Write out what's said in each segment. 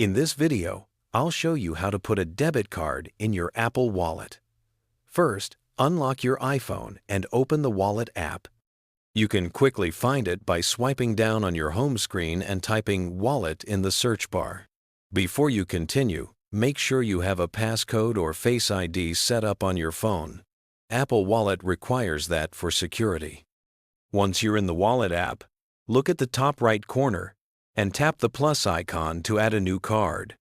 In this video, I'll show you how to put a debit card in your Apple Wallet. First, unlock your iPhone and open the Wallet app. You can quickly find it by swiping down on your home screen and typing Wallet in the search bar. Before you continue, make sure you have a passcode or Face ID set up on your phone. Apple Wallet requires that for security. Once you're in the Wallet app, look at the top right corner and tap the plus icon to add a new card.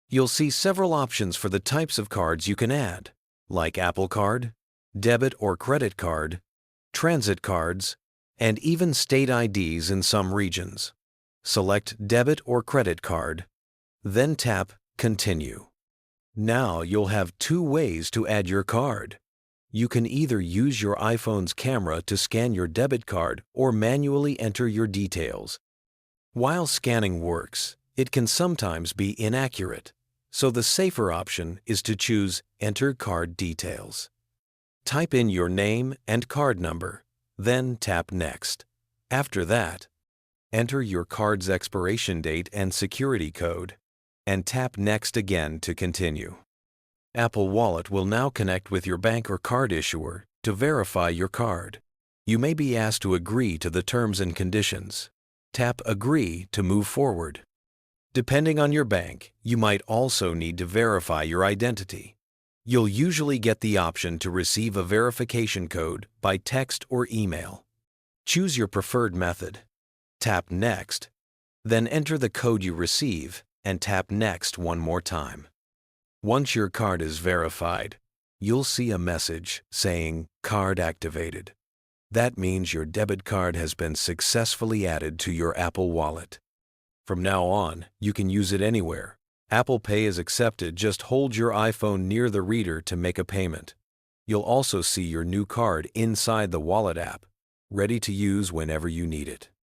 You'll see several options for the types of cards you can add, like Apple Card, debit or credit card, transit cards, and even state IDs in some regions. Select Debit or Credit Card, then tap Continue. Now you'll have two ways to add your card. You can either use your iPhone's camera to scan your debit card or manually enter your details. While scanning works, it can sometimes be inaccurate, so the safer option is to choose Enter Card Details. Type in your name and card number, then tap Next. After that, enter your card's expiration date and security code, and tap Next again to continue. Apple Wallet will now connect with your bank or card issuer to verify your card. You may be asked to agree to the terms and conditions. Tap Agree to move forward. Depending on your bank, you might also need to verify your identity. You'll usually get the option to receive a verification code by text or email. Choose your preferred method. Tap Next, then enter the code you receive and tap Next one more time. Once your card is verified, you'll see a message saying Card Activated. That means your debit card has been successfully added to your Apple Wallet. From now on, you can use it anywhere. Apple Pay is accepted. Just hold your iPhone near the reader to make a payment. You'll also see your new card inside the Wallet app, ready to use whenever you need it.